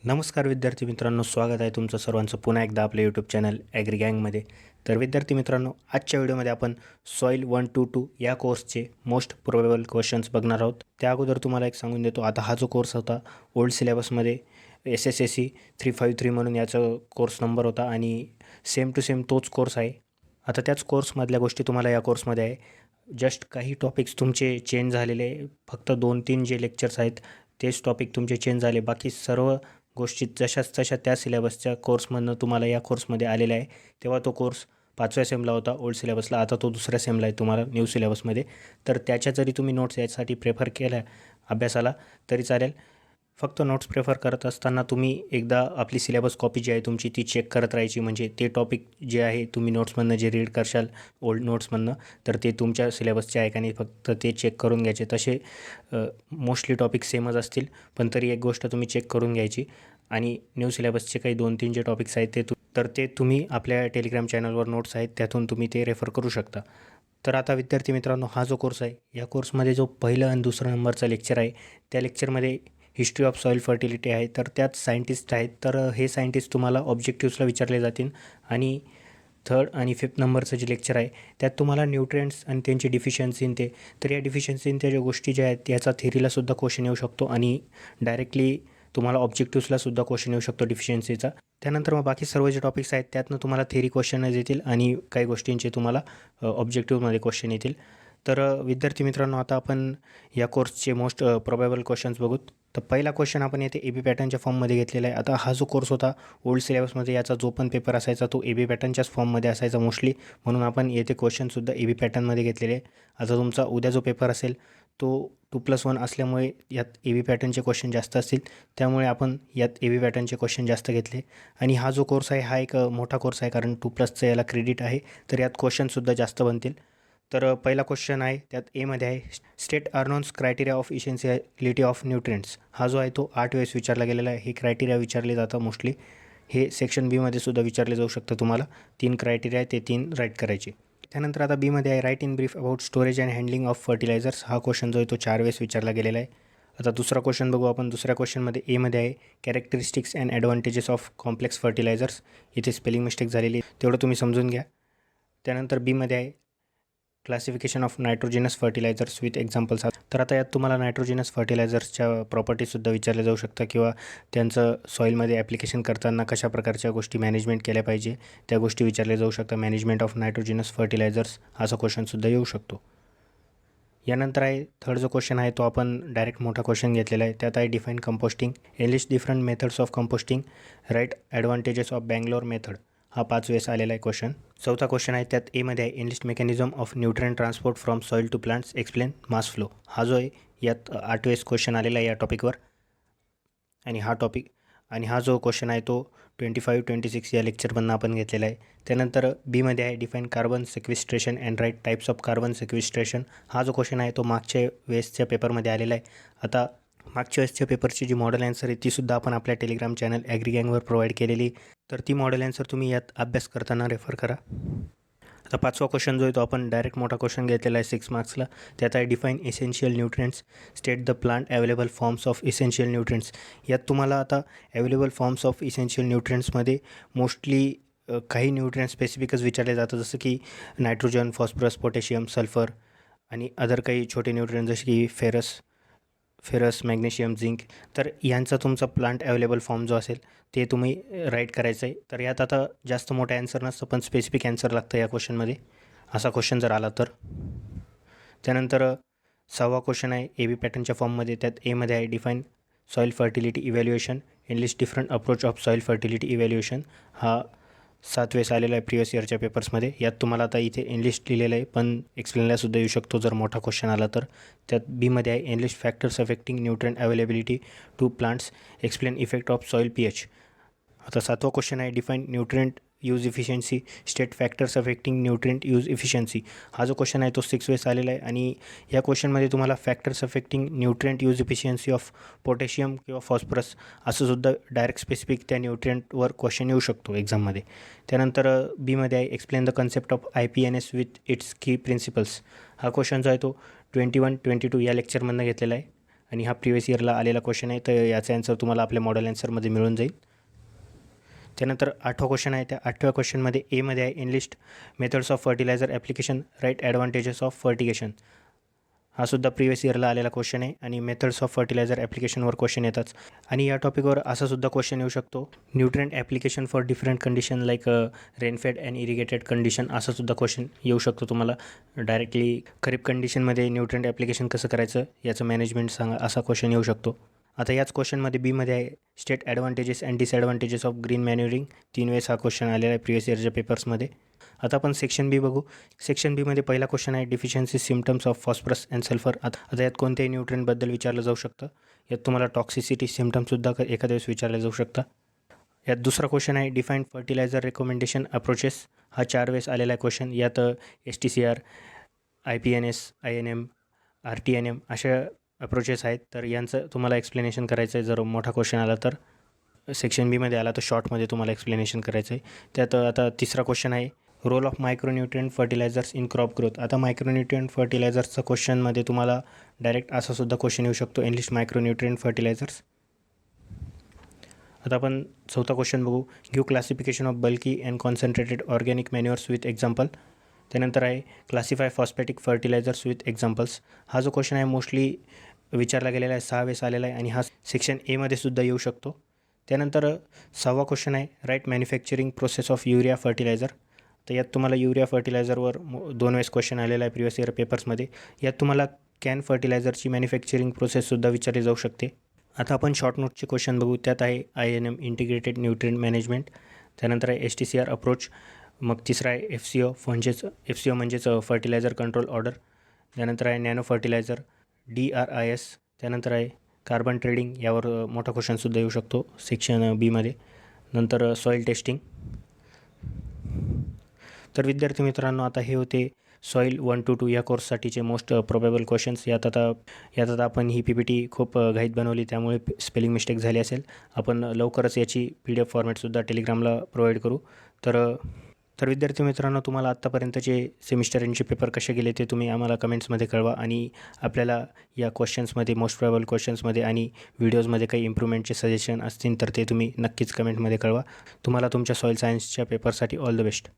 नमस्कार विद्यार्थी मित्रांनो, स्वागत आहे तुमचं सर्वांचं पुन्हा एकदा आपल्या यूट्यूब चॅनल ॲग्री गँगमध्ये. तर विद्यार्थी मित्रांनो, आजच्या व्हिडिओमध्ये आपण सॉईल 122 या कोर्सचे मोस्ट प्रोबेबल क्वेश्चन्स बघणार आहोत. त्या अगोदर तुम्हाला एक सांगून देतो, आता हा जो कोर्स होता ओल्ड सिलेबसमध्ये SSSC 353 म्हणून याचा कोर्स नंबर होता आणि सेम टू सेम तोच कोर्स आहे. आता त्याच कोर्समधल्या गोष्टी तुम्हाला या कोर्समध्ये आहे. जस्ट काही टॉपिक्स तुमचे चेंज झालेले, फक्त 2-3 जे लेक्चर्स आहेत तेच टॉपिक तुमचे चेंज झाले. बाकी सर्व गोष्टी जशाच तशा त्या सिलेबसच्या कोर्समधनं तुम्हाला या कोर्समध्ये आलेला आहे. तेव्हा तो कोर्स 5व्या सेमला होता ओल्ड सिलेबसला, आता तो 2ऱ्या सेमला आहे तुम्हाला न्यू सिलेबसमध्ये. तर त्याच्या जरी तुम्ही नोट्स यासाठी प्रेफर केल्या अभ्यासाला तरी चालेल. फक्त नोट्स प्रेफर करत असताना तुम्ही एकदा आपली सिलेबस कॉपी जी आहे तुमची ती चेक करत राहायची. म्हणजे ते टॉपिक जे आहे तुम्ही नोट्समधनं जे रीड करशाल ओल्ड नोट्समधनं, तर ते तुमच्या सिलेबसचे आहे का नाही फक्त ते चेक करून घ्यायचे. तसे मोस्टली टॉपिक सेमच असतील, पण तरी एक गोष्ट तुम्ही चेक करून घ्यायची. आणि न्यू सिलेबसचे काही 2-3 जे टॉपिक्स आहेत ते तुम्ही आपल्या टेलिग्राम चॅनलवर नोट्स आहेत त्यातून तुम्ही ते रेफर करू शकता. तर आता विद्यार्थी मित्रांनो, हा जो कोर्स आहे या कोर्समध्ये जो पहिलं आणि दुसरा नंबरचा लेक्चर आहे त्या लेक्चरमध्ये हिस्ट्री ऑफ सॉईल फर्टिलिटी आहे. तर त्यात सायंटिस्ट आहेत, तर हे सायंटिस्ट तुम्हाला ऑब्जेक्टिव्सला विचारले जातील. आणि 3rd आणि 5th नंबरचं जे लेक्चर आहे त्यात तुम्हाला न्यूट्रिएंट्स आणि त्यांची डिफिशियन्सी ते, तर या डिफिशियन्सी त्या ज्या गोष्टी ज्या आहेत याचा थेरीलासुद्धा क्वेश्चन येऊ शकतो आणि डायरेक्टली तुम्हाला ऑब्जेक्टिव्सलासुद्धा क्वेश्चन येऊ शकतो डिफिशियन्सीचा. त्यानंतर मग बाकी सर्व जे टॉपिक्स आहेत त्यातनं तुम्हाला थेरी क्वेश्चनच येतील आणि काही गोष्टींचे तुम्हाला ऑब्जेक्टिव्हमध्ये क्वेश्चन येतील. तर विद्यार्थी मित्रांनो, आता आपण या कोर्सचे मोस्ट प्रोबेबल क्वेश्चन्स बघू. तर पहिला क्वेश्चन आपण येथे AB पॅटर्नच्या फॉर्ममध्ये घेतलेला आहे. आता हा जो कोर्स होता ओल्ड सिलेबसमध्ये याचा जो पण पेपर असायचा तो AB पॅटर्नच्याच फॉर्ममध्ये असायचा मोस्टली, म्हणून आपण येथे क्वेश्चनसुद्धा AB पॅटर्नमध्ये घेतलेले आहे. आता तुमचा उद्या जो पेपर असेल तो 2+1 असल्यामुळे यात AB पॅटर्नचे क्वेश्चन जास्त असतील, त्यामुळे आपण यात AB पॅटर्नचे क्वेश्चन जास्त घेतले. आणि हा जो कोर्स आहे हा एक मोठा कोर्स आहे, कारण 2+चं याला क्रेडिट आहे, तर यात क्वेश्चनसुद्धा जास्त बनतील. तर पहिला क्वेश्चन आहे त्यात एमध्ये आहे, state Arnon's criteria of essentiality of nutrients. हा जो आहे तो 8 वेळेस विचारला गेलेला आहे. हे क्रायटेरिया विचारले जातं मोस्टली. हे सेक्शन बीमध्ये सुद्धा विचारले जाऊ शकतं तुम्हाला. 3 क्रायटेरिया आहे, ते 3 राईट करायचे. त्यानंतर आता बीमध्ये आहे, write in brief about storage and handling of fertilisers. हा क्वेश्चन जो आहे तो 4 वेळेस विचारला गेलेला आहे. आता दुसरा क्वेश्चन बघू आपण. दुसऱ्या क्वेश्चनमध्ये एमध्ये आहे, characteristics and advantages of complex fertilisers. इथे स्पेलिंग मिस्टेक झालेली आहे, तेवढं तुम्ही समजून घ्या. त्यानंतर बीमध्ये आहे, classification of nitrogenous fertilisers with examples. तर आता यात तुम्हाला नायट्रोजिनस फर्टिलायझर्सच्या प्रॉपर्टीजसुद्धा विचारल्या जाऊ शकतात किंवा त्यांचं सॉईलमध्ये ॲप्लिकेशन करताना कशा प्रकारच्या गोष्टी मॅनेजमेंट केल्या पाहिजे त्या गोष्टी विचारल्या जाऊ शकतात. मॅनेजमेंट ऑफ नायट्रोजिनस फर्टिलायझर्स असा क्वेश्चनसुद्धा येऊ शकतो. यानंतर आहे 3rd जो क्वेश्चन आहे तो आपण डायरेक्ट मोठा क्वेश्चन घेतलेला आहे. त्यात आहे, define composting, enlist different methods of composting, write advantages of Bangalore method. हा 5 वेळेस आलेला आहे क्वेश्चन. चौथा क्वेश्चन आहे त्यात एमध्ये आहे, enlist mechanism of nutrient transport from soil to plants, explain mass flow. हा जो आहे यात 8 वेळेस क्वेश्चन आलेला आहे या टॉपिकवर. आणि हा जो क्वेश्चन आहे तो 25-26 या लेक्चरमधून आपण घेतलेला आहे. त्यानंतर बीमध्ये आहे, define carbon sequestration and write types of carbon sequestration. हा जो क्वेश्चन आहे तो मागच्या वेळेसच्या पेपरमध्ये आलेला आहे. आता मागच्या वेळेसच्या पेपरची जी मॉडेल ॲन्सर आहे तीसुद्धा आपण आपल्या Telegram channel agree gang war provide केलेली, तर ती मॉडेल ॲन्सर तुम्ही यात अभ्यास करताना रेफर करा. आता 5वा क्वेश्चन जो आहे तो आपण डायरेक्ट मोठा क्वेश्चन घेतलेला आहे 6 मार्क्सला. त्यात आहे, define essential nutrients, state the plant available forms of essential nutrients. यात तुम्हाला आता अवेलेबल फॉर्म्स ऑफ इसेन्शियल न्यूट्रिएंट्समध्ये मोस्टली काही न्यूट्रिएंट स्पेसिफिकच विचारले जातं, जसं की नायट्रोजन, फॉस्फरस, पोटॅशियम, सल्फर आणि अदर काही छोटे न्यूट्रिएंट जसे की फेरस, मॅग्नेशियम, झिंक. तर यांचा तुमचा प्लांट अवेलेबल फॉर्म जो असेल ते तुम्ही राईट करायचं आहे. तर यात आता जास्त मोठं ॲन्सर नसतं, पण स्पेसिफिक ॲन्सर लागतं या क्वेश्चनमध्ये, असा क्वेश्चन जर आला तर. त्यानंतर 6वा क्वेश्चन आहे AB पॅटर्नच्या फॉर्ममध्ये. त्यात एमध्ये आहे, define soil fertility evaluation, enlist different approach of soil fertility evaluation. हा 7 वेळेस आलेला आहे प्रिवियस इयरच्या पेपर्समध्ये. यात तुम्हाला आता इथे एनलिस्ट लिहिलेलं आहे, पण एक्सप्लेनलासुद्धा येऊ शकतो जर मोठा क्वेश्चन आला तर. त्यात बीमध्ये आहे, enlist factors affecting nutrient availability to plants, explain effect of soil pH. आता 7वा क्वेश्चन आहे, define nutrient use efficiency, state factors affecting nutrient use efficiency. हा जो क्वेश्चन आहे तो 6 वेळेस आलेला आहे. आणि या क्वेश्चनमध्ये तुम्हाला factors affecting nutrient use efficiency of potassium किंवा फॉस्फरस असं सुद्धा डायरेक्ट स्पेसिफिक त्या न्यूट्रिएंटवर क्वेश्चन येऊ शकतो एक्झाममध्ये. त्यानंतर बीमध्ये आहे, explain the concept of IPNS with its की प्रिन्सिपल्स. हा क्वेश्चन जो आहे तो 21-22 या लेक्चरमधून घेतलेला आहे. आणि हा प्रिवियस इयरला आलेला क्वेश्चन आहे, तर याचा आन्सर तुम्हाला आपल्या मॉडेल आन्सरमध्ये मिळून जाईल. त्यानंतर 8वा क्वेश्चन आहे. त्या 8व्या क्वेश्चनमध्ये एमध्ये आहे enlist methods of fertiliser application, write advantages of fertigation. हा सुद्धा प्रिवियस इयरला आलेला क्वेश्चन आहे आणि मेथड्स ऑफ फर्टिलायझर ॲप्लिकेशनवर क्वेश्चन येतात. आणि या टॉपिकवर असा सुद्धा क्वेश्चन येऊ शकतो, nutrient application for different condition like rainfed and irrigated condition, असा सुद्धा क्वेश्चन येऊ शकतो तुम्हाला. डायरेक्टली खरीप कंडिशनमध्ये न्यूट्रिएंट ॲप्लिकेशन कसं करायचं याचं मॅनेजमेंट सांगा, असा क्वेश्चन येऊ शकतो. आता याच क्वेश्चनमध्ये बीमध्ये आहे state advantages and disadvantages of green मॅन्युरिंग. 3 वेळेस हा क्वेश्चन आलेला आहे प्रिवियस इयरच्या पेपर्समध्ये. आता आपण सेक्शन बी बघू. सेक्शन बीमध्ये पहिला क्वेश्चन आहे deficiency symptoms of phosphorus and sulphur. आता यात कोणत्याही न्यूट्रिएंटबद्दल विचारलं जाऊ शकतं. यात तुम्हाला टॉक्सिसिटी सिम्टम्ससुद्धा एखाद्या वेळेस विचारले जाऊ शकतं. यात दुसरा क्वेश्चन आहे डिफाईंड फर्टिलायझर रेकमेंडेशन अप्रोचेस. हा 4 वेळेस आलेला आहे क्वेश्चन. यात STCR, IPNS, INM, RTNM अशा अप्रोचेस आहेत. तर यांचं तुम्हाला एक्सप्लेनेशन करायचं आहे. जर मोठा क्वेश्चन आला तर सेक्शन बीमध्ये आला तर शॉर्टमध्ये तुम्हाला एक्सप्लेनेशन करायचं आहे. त्यात आता तिसरा क्वेश्चन आहे role of micronutrient fertilisers in crop growth. आता मायक्रोन्यूट्रिएंट फर्टिलायझर्सचा क्वेश्चनमध्ये तुम्हाला डायरेक्ट असा सुद्धा क्वेश्चन येऊ शकतो, एनलिस्ट मायक्रोन्यूट्रिएंट फर्टिलायझर्स. आता आपण चौथा क्वेश्चन बघू. Give classification of bulky and concentrated organic manures with example. त्यानंतर आहे classify phosphatic fertilisers with examples. हा जो क्वेश्चन आहे मोस्टली विचारला गेलेला आहे, 6 वेळेस आलेला आहे आणि हा सेक्शन एमध्ये सुद्धा येऊ शकतो. त्यानंतर 6वा क्वेश्चन आहे write manufacturing process of urea fertiliser. तर यात तुम्हाला युरिया फर्टिलायझरवर 2 वेळेस क्वेश्चन आलेला आहे प्रिवियस इयर पेपर्समध्ये. यात तुम्हाला कॅन फर्टिलायझरची मॅन्युफॅक्चरिंग प्रोसेससुद्धा विचारली जाऊ शकते. आता आपण शॉर्ट नोटचे क्वेश्चन बघू. त्यात आहे INM इंटिग्रेटेड न्यूट्रिएंट मॅनेजमेंट. त्यानंतर आहे STCR अप्रोच. मग तिसरा आहे FCO म्हणजेच फर्टिलायझर कंट्रोल ऑर्डर. त्यानंतर आहे नॅनो फर्टिलायझर DRIS. त्यानंतर आहे कार्बन ट्रेडिंग, यावर मोठा क्वेश्चनसुद्धा येऊ शकतो सेक्शन बीमध्ये. नंतर सॉईल टेस्टिंग. तर विद्यार्थी मित्रांनो, आता हे होते सॉईल 1 to 2 या कोर्ससाठीचे मोस्ट प्रोबेबल क्वेश्चन्स. यात आता आपण ही PPT खूप घाईत बनवली, त्यामुळे स्पेलिंग मिस्टेक झाली असेल. आपण लवकरच याची PDF फॉर्मॅटसुद्धा टेलिग्रामला प्रोव्हाइड करू. तर विद्यार्थी मित्रांनो, तुम्हाला आत्तापर्यंतचे सेमिस्टर एंडचे पेपर कसे गेले ते तुम्ही आम्हाला कमेंट्समध्ये कळवा. आणि आपल्याला या क्वेश्चन्समध्ये, मोस्ट प्रोबेबल क्वेश्चन्समध्ये आणि व्हिडिओजमध्ये काही इम्प्रूव्हमेंटचे सजेशन असतील तर ते तुम्ही नक्कीच कमेंटमध्ये कळवा. तुम्हाला तुमच्या सॉईल सायन्सच्या पेपरसाठी ऑल द बेस्ट.